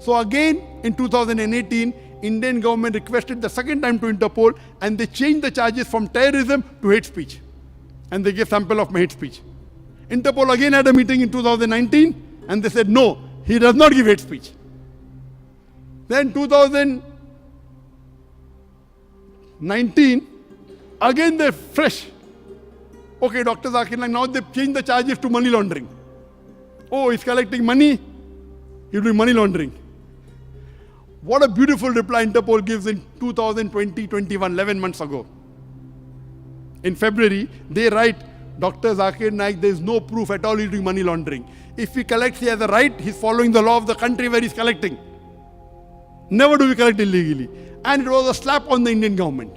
So again in 2018, Indian government requested the second time to Interpol and they changed the charges from terrorism to hate speech. And they gave sample of my hate speech. Interpol again had a meeting in 2019 and they said no, he does not give hate speech. Then 2019, again they fresh. Okay, Dr. Zakir Naik, now they've changed the charges to money laundering. Oh, he's collecting money, he's doing money laundering. What a beautiful reply Interpol gives in 2020-21, 11 months ago. In February, they write, Dr. Zakir Naik, there is no proof at all he's doing money laundering. If he collects, he has a right, he's following the law of the country where he's collecting. Never do we collect illegally. And it was a slap on the Indian government.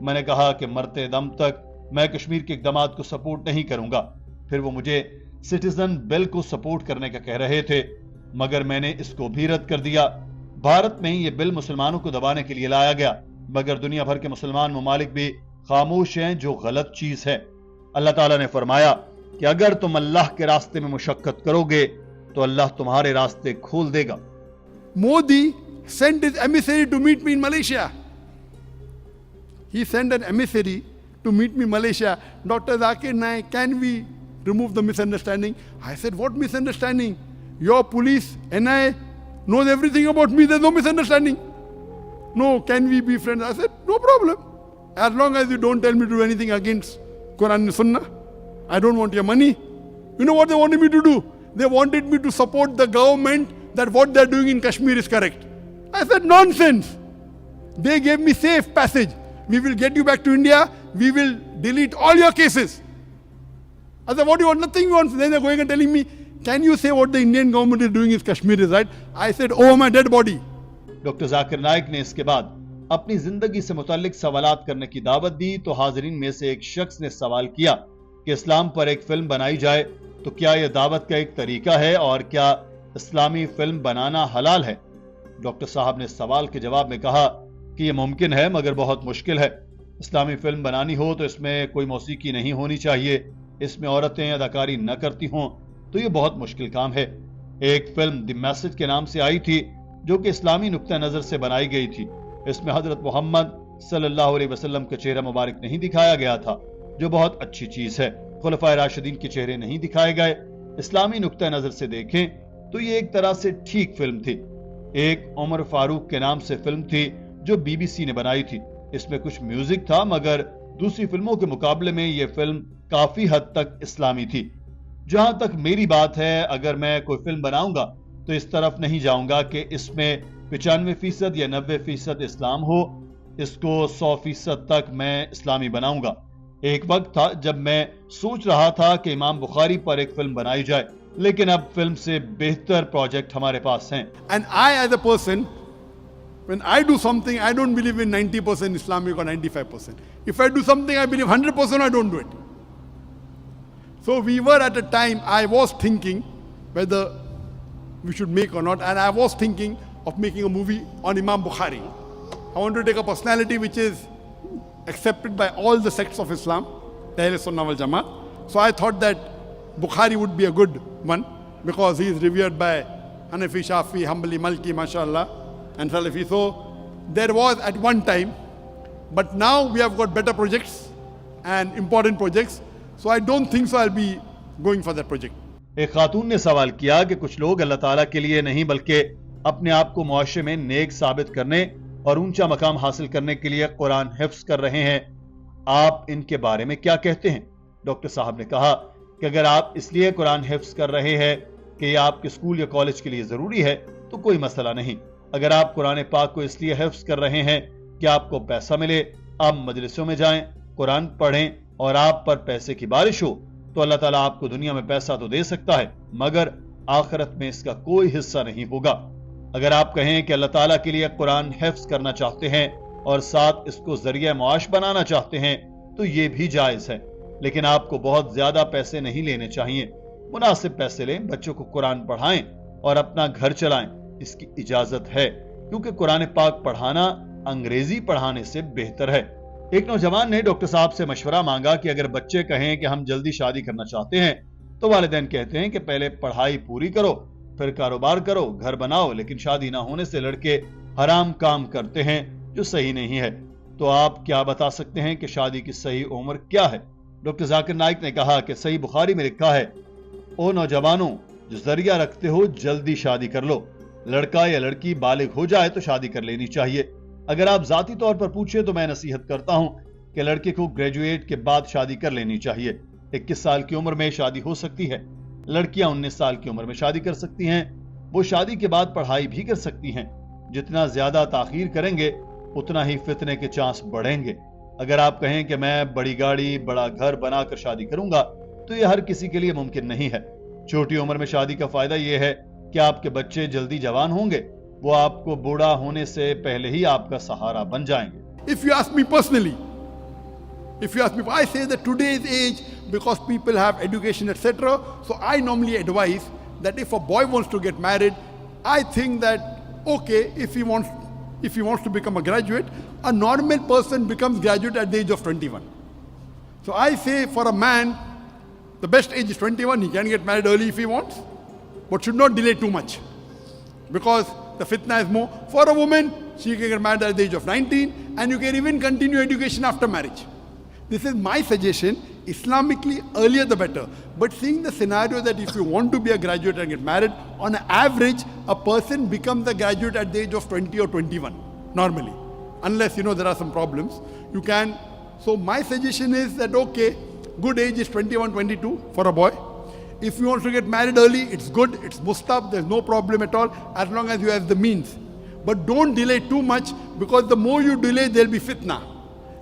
میں نے کہا کہ مرتے دم تک میں کشمیر کے اقدامات کو سپورٹ نہیں کروں گا. پھر وہ مجھے سٹیزن بل کو سپورٹ کرنے کا کہہ رہے تھے مگر میں نے اس کو بھی رد کر دیا. بھارت میں یہ بل مسلمانوں کو دبانے کے لیے لایا گیا مگر دنیا بھر کے مسلمان ممالک بھی خاموش ہیں جو غلط چیز ہے. اللہ تعالیٰ نے فرمایا کہ اگر تم اللہ کے راستے میں مشقت کرو گے تو اللہ تمہارے راستے کھول دے گا. Modi sent his emissary to meet me in Malaysia. He sent an emissary to meet me in Malaysia. Dr. Zakir Naik, can we remove the misunderstanding? I said, what misunderstanding? Your police, NIA, knows everything about me. There's no misunderstanding. No, can we be friends? I said, no problem. As long as you don't tell me to do anything against Qur'an and Sunnah. I don't want your money. You know what they wanted me to do? They wanted me to support the government that what they're doing in Kashmir is correct. I said, nonsense. They gave me safe passage. We will get you back to India. We will delete all your cases. I said, what do you want? Nothing you want. Then they're going and telling me, can you say what the Indian government is doing is Kashmir is right? I said, oh my dead body. Doctor Zakir Naik نے اس کے بعد اپنی زندگی سے متعلق سوالات کرنے کی دعوت دی تو حاضرین میں سے ایک شخص نے سوال کیا کہ اسلام پر ایک فلم بنائی جائے تو کیا یہ دعوت کا ایک طریقہ ہے اور کیا اسلامی فلم بنانا حلال ہے؟ ڈاکٹر صاحب نے سوال کے جواب میں کہا کہ یہ ممکن ہے مگر بہت مشکل ہے. اسلامی فلم بنانی ہو تو اس میں کوئی موسیقی نہیں ہونی چاہیے, اس میں عورتیں اداکاری نہ کرتی ہوں تو یہ بہت مشکل کام ہے. ایک فلم دی میسج کے نام سے آئی تھی جو کہ اسلامی نقطہ نظر سے بنائی گئی تھی. اس میں حضرت محمد صلی اللہ علیہ وسلم کا چہرہ مبارک نہیں دکھایا گیا تھا جو بہت اچھی چیز ہے. خلفائے راشدین کے چہرے نہیں دکھائے گئے. اسلامی نقطہ نظر سے دیکھیں تو یہ ایک طرح سے ٹھیک فلم تھی. ایک عمر فاروق کے نام سے فلم تھی جو بی بی سی نے بنائی تھی. اس میں کچھ میوزک تھا مگر دوسری فلموں کے مقابلے میں یہ فلم کافی حد تک اسلامی تھی. جہاں تک میری بات ہے, اگر میں کوئی فلم بناؤں گا تو اس طرف نہیں جاؤں گا کہ اس میں 95% یا 90% اسلام ہو. اس کو 100% تک میں اسلامی بناؤں گا. ایک وقت تھا جب میں سوچ رہا تھا کہ امام بخاری پر ایک فلم بنائی جائے, لیکن اب فلم سے بہتر پروجیکٹ ہمارے پاس ہیں. And I as a person, when I do something, I don't believe in 90% Islamic or 95%. If I do something, I believe 100%, I don't do it. So we were at a time, I was thinking whether we should make or not, and I was thinking of making a movie on Imam Bukhari. I want to take a personality which is accepted by all the sects of Islam, the Ahl Sunnah wal Jamaat. So I thought that Bukhari would be a good one because he is revered by Hanafi, Shafi, Hanbali, Malki, mashallah, and Salafi. So there was at one time, but now we have got better projects and important projects. So I don't think so I'll be going for that project. ایک خاتون نے سوال کیا کہ کچھ لوگ اللہ تعالیٰ کے لیے نہیں بلکہ اپنے آپ کو معاشرے میں نیک ثابت کرنے اور اونچا مقام حاصل کرنے کے لیے قرآن حفظ کر رہے ہیں, آپ ان کے بارے میں کیا کہتے ہیں؟ ڈاکٹر صاحب نے کہا کہ اگر آپ اس لیے قرآن حفظ کر رہے ہیں کہ یہ آپ کے اسکول یا کالج کے لیے ضروری ہے تو کوئی مسئلہ نہیں. اگر آپ قرآن پاک کو اس لیے حفظ کر رہے ہیں کہ آپ کو پیسہ ملے, آپ مجلسوں میں جائیں, قرآن پڑھیں اور آپ پر پیسے کی بارش ہو, تو اللہ تعالیٰ آپ کو دنیا میں پیسہ تو دے سکتا ہے مگر آخرت میں اس کا کوئی حصہ نہیں ہوگا. اگر آپ کہیں کہ اللہ تعالیٰ کے لیے قرآن حفظ کرنا چاہتے ہیں اور ساتھ اس کو ذریعہ معاش بنانا چاہتے ہیں تو یہ بھی جائز ہے, لیکن آپ کو بہت زیادہ پیسے نہیں لینے چاہیے. مناسب پیسے لیں, بچوں کو قرآن پڑھائیں اور اپنا گھر چلائیں. اس کی اجازت ہے کیونکہ قرآن پاک پڑھانا انگریزی پڑھانے سے بہتر ہے. ایک نوجوان نے ڈاکٹر صاحب سے مشورہ مانگا کہ اگر بچے کہیں کہ ہم جلدی شادی کرنا چاہتے ہیں تو والدین کہتے ہیں کہ پہلے پڑھائی پوری کرو, پھر کاروبار کرو, گھر بناؤ, لیکن شادی نہ ہونے سے لڑکے حرام کام کرتے ہیں جو صحیح نہیں ہے. تو آپ کیا بتا سکتے ہیں کہ شادی کی صحیح عمر کیا ہے؟ ڈاکٹر ذاکر نائک نے کہا کہ صحیح بخاری میں لکھا ہے, او نوجوانوں جو ذریعہ رکھتے ہو جلدی شادی کر لو. لڑکا یا لڑکی بالغ ہو جائے تو شادی کر لینی چاہیے. اگر آپ ذاتی طور پر پوچھیں تو میں نصیحت کرتا ہوں کہ لڑکے کو گریجویٹ کے بعد شادی کر لینی چاہیے. 21 سال کی عمر میں شادی ہو سکتی ہے. لڑکیاں 19 سال کی عمر میں شادی کر سکتی ہیں. وہ شادی کے بعد پڑھائی بھی کر سکتی ہیں. جتنا زیادہ تاخیر کریں گے اتنا ہی فتنے کے چانس بڑھیں گے. اگر آپ کہیں کہ میں بڑی گاڑی, بڑا گھر بنا کر شادی کروں گا تو یہ ہر کسی کے لیے ممکن نہیں ہے. چھوٹی عمر میں شادی کا فائدہ یہ ہے کہ آپ کے بچے جلدی جوان ہوں گے, وہ آپ کو بوڑھا ہونے سے پہلے ہی آپ کا سہارا بن جائیں گے. If you ask me personally, If you ask me, I say that today's age, because people have education, etc. So I normally advise that if a boy wants to get married, I think that, okay, if he wants to become a graduate, a normal person becomes graduate at the age of 21. So I say for a man, the best age is 21. He can get married early if he wants, but should not delay too much, because the fitna is more. For a woman, she can get married at the age of 19, and you can even continue education after marriage. This is my suggestion. Islamically, earlier the better. But seeing the scenario that if you want to be a graduate and get married, on average, a person becomes a graduate at the age of 20 or 21, normally. Unless, there are some problems. You can. So my suggestion is that, okay, good age is 21, 22 for a boy. If you want to get married early, it's good, it's mustab, there's no problem at all, as long as you have the means. But don't delay too much, because the more you delay, there'll be fitna.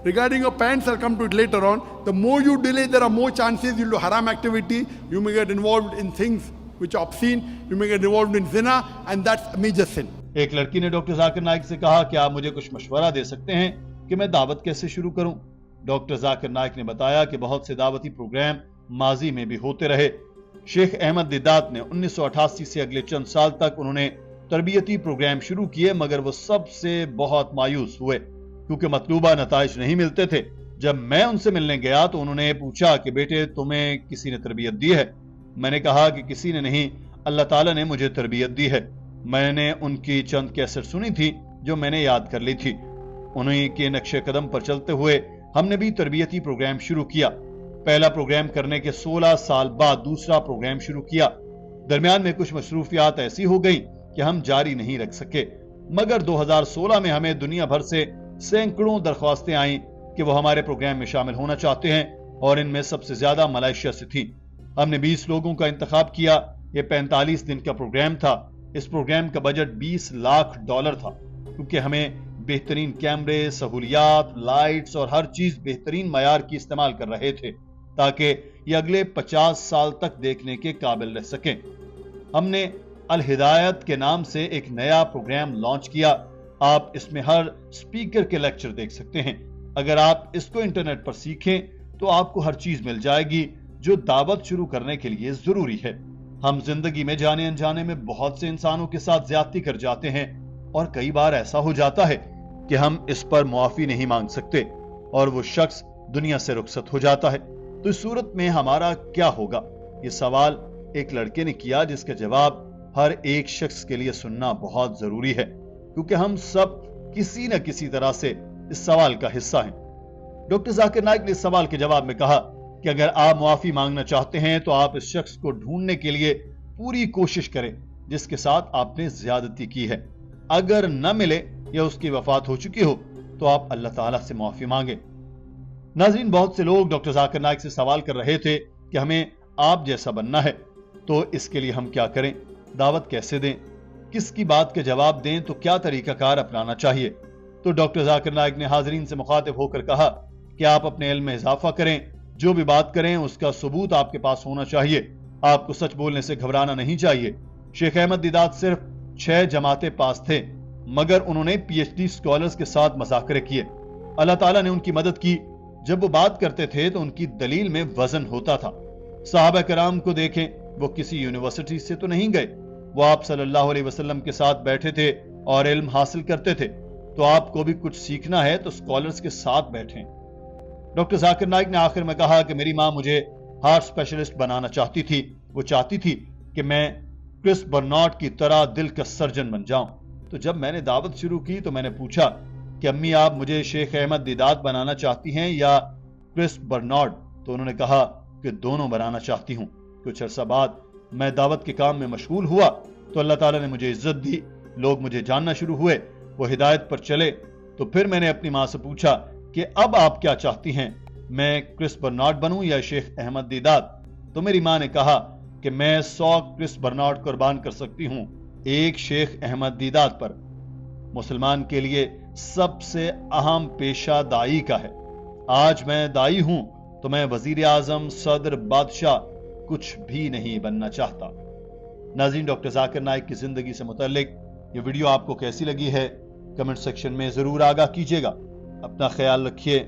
Regarding your parents, I'll come to it later on. The more you delay, there are more chances you'll do haram activity. You may get involved in things which are obscene. You may get involved in zina, and that's a major sin. ایک لڑکی نے doctor Zakir Naik سے کہا کہ آپ مجھے کچھ مشورہ دے سکتے ہیں کہ میں دعوت کیسے شروع کروں. ڈاکٹر ذاکر نائک نے بتایا کہ بہت سے دعوتی پروگرام ماضی میں بھی ہوتے رہے. شیخ احمد دیدات نے 1988 سے اگلے چند سال تک انہوں نے تربیتی پروگرام شروع کیے، مگر وہ سب سے بہت مایوس ہوئے کیونکہ مطلوبہ نتائج نہیں ملتے تھے. جب میں ان سے ملنے گیا تو انہوں نے پوچھا کہ بیٹے تمہیں کسی نے تربیت دی ہے؟ میں نے کہا کہ کسی نے نہیں، اللہ تعالیٰ نے مجھے تربیت دی ہے. میں نے ان کی چند کیسٹ سنی تھی جو میں نے یاد کر لی تھی. انہیں کے نقش قدم پر چلتے ہوئے ہم نے بھی تربیتی پروگرام شروع کیا. پہلا پروگرام کرنے کے 16 سال بعد دوسرا پروگرام شروع کیا. درمیان میں کچھ مصروفیات ایسی ہو گئی کہ ہم جاری نہیں رکھ سکے، مگر 2016 میں ہمیں دنیا بھر سے سینکڑوں درخواستیں آئیں کہ وہ ہمارے پروگرام میں شامل ہونا چاہتے ہیں، اور ان میں سب سے زیادہ ملائیشیا سے تھی. ہم نے 20 لوگوں کا انتخاب کیا. یہ 45 دن کا پروگرام تھا. اس پروگرام کا بجٹ $20 لاکھ تھا، کیونکہ ہمیں بہترین کیمرے، سہولیات، لائٹس اور ہر چیز بہترین معیار کی استعمال کر رہے تھے تاکہ یہ اگلے 50 سال تک دیکھنے کے قابل رہ سکیں. ہم نے الہدایت کے نام سے ایک نیا پروگرام لانچ کیا. آپ اس میں ہر سپیکر کے لیکچر دیکھ سکتے ہیں. اگر آپ اس کو انٹرنیٹ پر سیکھیں تو آپ کو ہر چیز مل جائے گی جو دعوت شروع کرنے کے لیے ضروری ہے. ہم زندگی میں جانے انجانے میں بہت سے انسانوں کے ساتھ زیادتی کر جاتے ہیں، اور کئی بار ایسا ہو جاتا ہے کہ ہم اس پر معافی نہیں مانگ سکتے اور وہ شخص دنیا سے رخصت ہو جاتا ہے. تو اس صورت میں ہمارا کیا ہوگا؟ یہ سوال ایک لڑکے نے کیا جس کا جواب ہر ایک شخص کے لیے سننا بہت ضروری ہے، کیونکہ ہم سب کسی نہ کسی طرح سے اس سوال کا حصہ ہیں. ڈاکٹر ذاکر نائک نے اس سوال کے جواب میں کہا کہ اگر آپ معافی مانگنا چاہتے ہیں تو آپ اس شخص کو ڈھونڈنے کے لیے پوری کوشش کریں جس کے ساتھ آپ نے زیادتی کی ہے. اگر نہ ملے یا اس کی وفات ہو چکی ہو تو آپ اللہ تعالیٰ سے معافی مانگیں. ناظرین، بہت سے لوگ ڈاکٹر ذاکر نائک سے سوال کر رہے تھے کہ ہمیں آپ جیسا بننا ہے، تو اس کے لیے ہم کیا کریں؟ دعوت کیسے دیں؟ کس کی بات کے جواب دیں؟ تو کیا طریقہ کار اپنانا چاہیے؟ تو ڈاکٹر ذاکر نائک نے حاضرین سے مخاطب ہو کر کہا کہ آپ اپنے علم میں اضافہ کریں. جو بھی بات کریں اس کا ثبوت آپ کے پاس ہونا چاہیے. آپ کو سچ بولنے سے گھبرانا نہیں چاہیے. شیخ احمد دیدات صرف 6 جماعتیں پاس تھے، مگر انہوں نے PhD اسکالرز کے ساتھ مذاکرے کیے. اللہ تعالیٰ نے ان کی مدد کی. جب وہ بات کرتے تھے تو ان کی دلیل میں وزن ہوتا تھا. صحابہ کرام کو دیکھیں، وہ کسی یونیورسٹی سے تو نہیں گئے، وہ آپ صلی اللہ علیہ وسلم کے ساتھ بیٹھے تھے اور علم حاصل کرتے تھے. تو آپ کو بھی کچھ سیکھنا ہے تو اسکالرز کے ساتھ بیٹھیں. ڈاکٹر ذاکر نائک نے آخر میں کہا کہ میری ماں مجھے ہارٹ اسپیشلسٹ بنانا چاہتی تھی. وہ چاہتی تھی کہ میں کرس برنارڈ کی طرح دل کا سرجن بن جاؤں. تو جب میں نے دعوت شروع کی تو میں نے پوچھا کہ امی آپ مجھے شیخ احمد دیدات بنانا چاہتی ہیں یا کرس برنارڈ؟ تو انہوں نے کہا کہ دونوں بنانا چاہتی ہوں. کچھ عرصہ بعد میں دعوت کے کام میں مشغول ہوا تو اللہ تعالیٰ نے مجھے عزت دی. لوگ مجھے جاننا شروع ہوئے، وہ ہدایت پر چلے. تو پھر میں نے اپنی ماں سے پوچھا کہ اب آپ کیا چاہتی ہیں، میں کرس برنارڈ بنوں یا شیخ احمد دیدات؟ تو میری ماں نے کہا کہ میں 100 کرس برنارڈ قربان کر سکتی ہوں ایک شیخ احمد دیدات پر. مسلمان کے لیے سب سے اہم پیشہ دائی کا ہے. آج میں دائی ہوں تو میں وزیر اعظم، صدر، بادشاہ کچھ بھی نہیں بننا چاہتا. ناظرین، ڈاکٹر ذاکر نائک کی زندگی سے متعلق یہ ویڈیو آپ کو کیسی لگی ہے کمنٹ سیکشن میں ضرور آگاہ کیجیے گا. اپنا خیال رکھیے.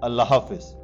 اللہ حافظ.